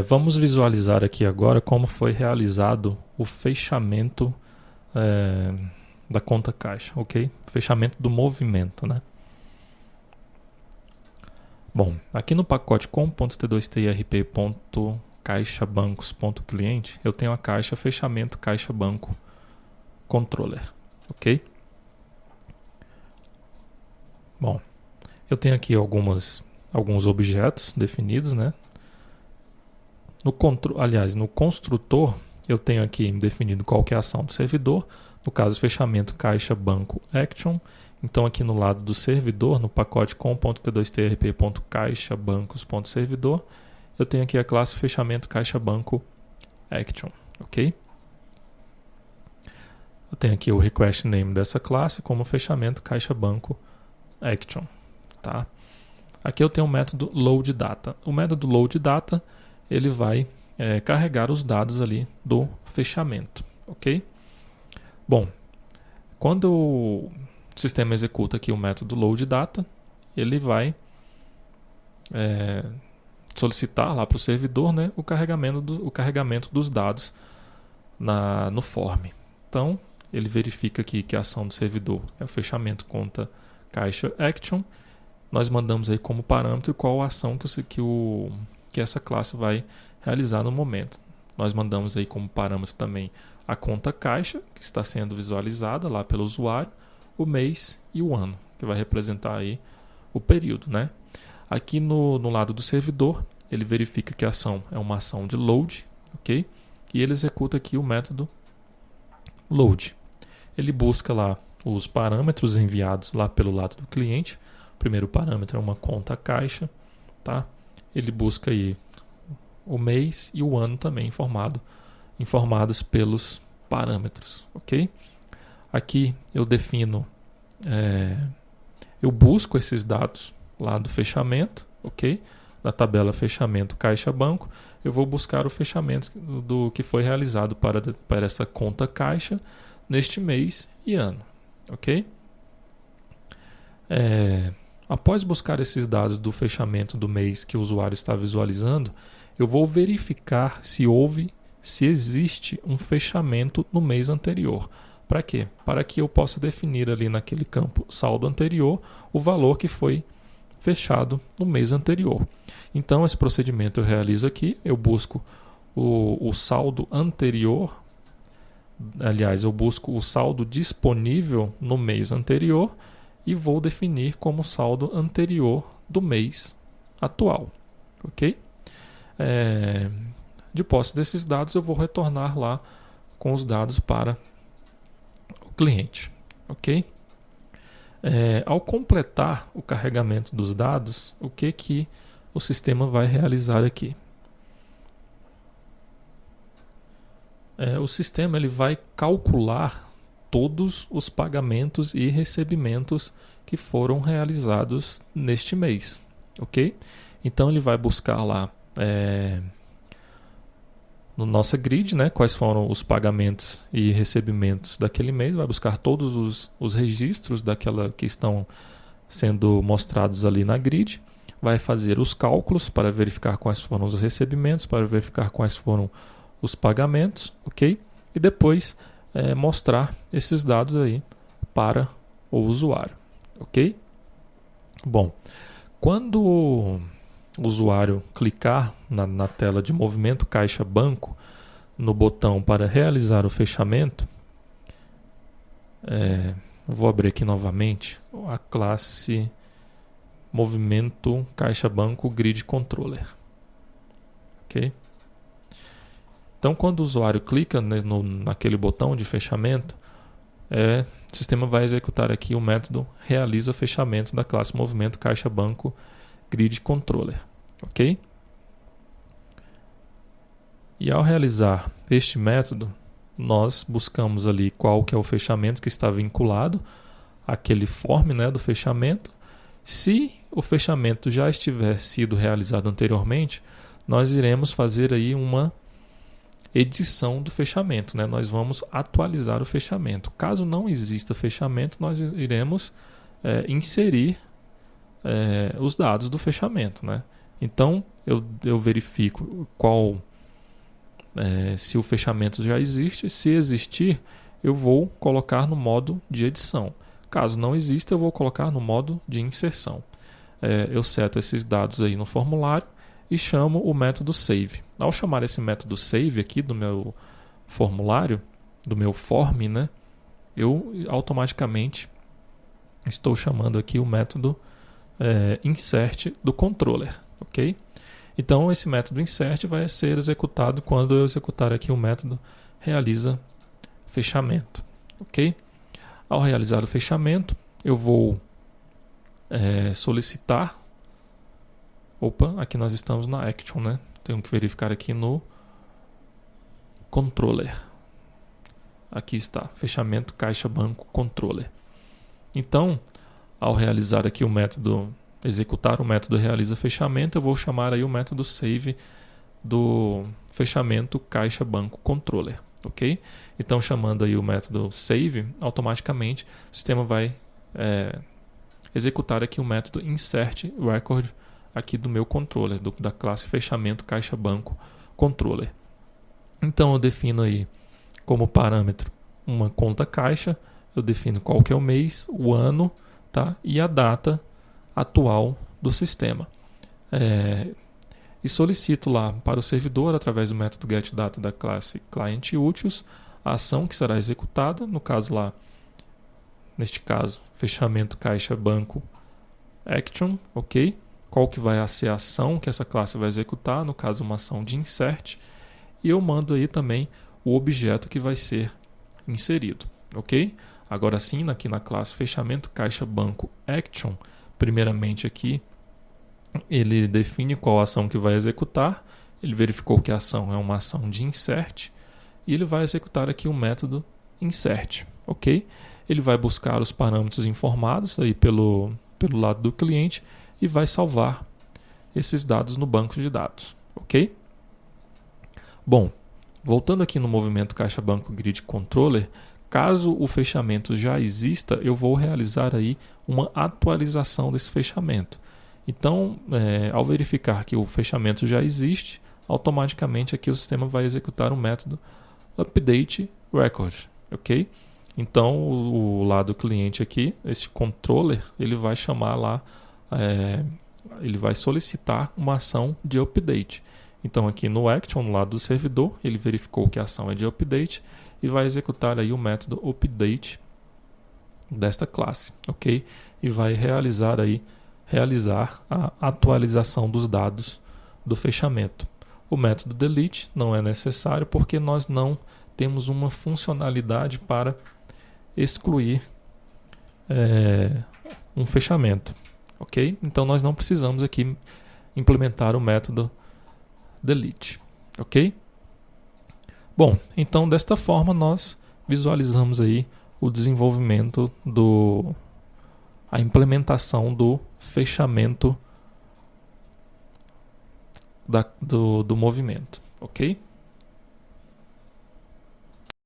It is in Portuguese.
Vamos visualizar aqui agora como foi realizado o fechamento da conta caixa, ok? Fechamento do movimento, né? Bom, aqui no pacote com.t2trp.caixabancos.cliente eu tenho a caixa fechamento caixa banco controller, ok? Bom, eu tenho aqui alguns objetos definidos, né? No construtor eu tenho aqui definido qual que é a ação do servidor, no caso fechamento caixa banco action. Então aqui no lado do servidor, no pacote com.t2trp.caixabancos.servidor, eu tenho aqui a classe fechamento caixa banco action, ok? Eu tenho aqui o request name dessa classe como fechamento caixa banco action, tá? Aqui eu tenho o método load data. O método load data ele vai carregar os dados ali do fechamento, ok? Bom, quando o sistema executa aqui o método load data, ele vai solicitar lá para o servidor, né, o carregamento dos dados no form. Então, ele verifica aqui que a ação do servidor é o fechamento conta caixa action. Nós mandamos aí como parâmetro qual a ação que essa classe vai realizar no momento. Nós mandamos aí como parâmetro também a conta caixa, que está sendo visualizada lá pelo usuário, o mês e o ano, que vai representar aí o período, né? Aqui no lado do servidor, ele verifica que a ação é uma ação de load, ok? E ele executa aqui o método load. Ele busca lá os parâmetros enviados lá pelo lado do cliente. O primeiro parâmetro é uma conta caixa, tá? Ele busca aí o mês e o ano também informados pelos parâmetros, ok? Aqui eu defino, eu busco esses dados lá do fechamento, ok? Da tabela fechamento caixa banco, eu vou buscar o fechamento do que foi realizado para essa conta caixa neste mês e ano, ok? Após buscar esses dados do fechamento do mês que o usuário está visualizando, eu vou verificar se existe um fechamento no mês anterior. Para quê? Para que eu possa definir ali naquele campo saldo anterior o valor que foi fechado no mês anterior. Então esse procedimento eu realizo aqui, eu busco o saldo anterior, aliás, eu busco o saldo disponível no mês anterior e vou definir como saldo anterior do mês atual, ok? De posse desses dados eu vou retornar lá com os dados para o cliente, ok? Ao completar o carregamento dos dados, o que o sistema vai realizar aqui? O sistema ele vai calcular todos os pagamentos e recebimentos que foram realizados neste mês, ok? Então ele vai buscar lá no nossa grid, né, quais foram os pagamentos e recebimentos daquele mês, vai buscar todos os registros daquela que estão sendo mostrados ali na grid, vai fazer os cálculos para verificar quais foram os recebimentos, para verificar quais foram os pagamentos, ok? E depois mostrar esses dados aí para o usuário, ok? Bom, quando o usuário clicar na tela de movimento caixa banco, no botão para realizar o fechamento, vou abrir aqui novamente a classe movimento caixa banco grid controller, ok? Então quando o usuário clica naquele botão de fechamento, o sistema vai executar aqui o método realiza fechamento da classe movimento caixa banco grid controller, ok? E ao realizar este método, nós buscamos ali qual que é o fechamento que está vinculado àquele form, né, do fechamento. Se o fechamento já tiver sido realizado anteriormente, nós iremos fazer aí uma edição do fechamento, né? Nós vamos atualizar o fechamento. Caso não exista fechamento, nós iremos inserir os dados do fechamento, né? Então, eu verifico se o fechamento já existe. Se existir, eu vou colocar no modo de edição. Caso não exista, eu vou colocar no modo de inserção. Eu seto esses dados aí no formulário e chamo o método save. Ao chamar esse método save aqui do meu formulário, do meu form, né, eu automaticamente estou chamando aqui o método insert do controller, ok? Então esse método insert vai ser executado quando eu executar aqui o método realiza fechamento, ok? Ao realizar o fechamento, eu vou solicitar. Opa, aqui nós estamos na action, né? Tenho que verificar aqui no controller. Aqui está, fechamento caixa banco controller. Então, ao realizar aqui o método, executar o método realiza fechamento, eu vou chamar aí o método save do fechamento caixa banco controller, ok? Então, chamando aí o método save, automaticamente o sistema vai executar aqui o método insert record aqui do meu controller, da classe fechamento caixa banco controller. Então, eu defino aí como parâmetro uma conta caixa, eu defino qual que é o mês, o ano, tá? E a data atual do sistema. E solicito lá para o servidor, através do método getData da classe clientUtils, a ação que será executada, no caso lá, neste caso, fechamento caixa banco action, ok? Qual que vai ser a ação que essa classe vai executar, no caso uma ação de insert, e eu mando aí também o objeto que vai ser inserido, ok? Agora sim, aqui na classe fechamento caixa banco action, primeiramente aqui ele define qual ação que vai executar, ele verificou que a ação é uma ação de insert, e ele vai executar aqui o método insert, ok? Ele vai buscar os parâmetros informados aí pelo lado do cliente e vai salvar esses dados no banco de dados, ok? Bom, voltando aqui no movimento caixa banco grid controller, caso o fechamento já exista, eu vou realizar aí uma atualização desse fechamento. Então, ao verificar que o fechamento já existe, automaticamente aqui o sistema vai executar o método update record, ok? Então, o lado cliente aqui, este controller, ele vai chamar lá, ele vai solicitar uma ação de update. Então, aqui no action, no lado do servidor, ele verificou que a ação é de update e vai executar aí o método update desta classe, ok? E vai realizar a atualização dos dados do fechamento. O método delete não é necessário porque nós não temos uma funcionalidade para excluir um fechamento, ok? Então nós não precisamos aqui implementar o método delete, ok? Bom, então desta forma nós visualizamos aí o desenvolvimento a implementação do fechamento do movimento, ok?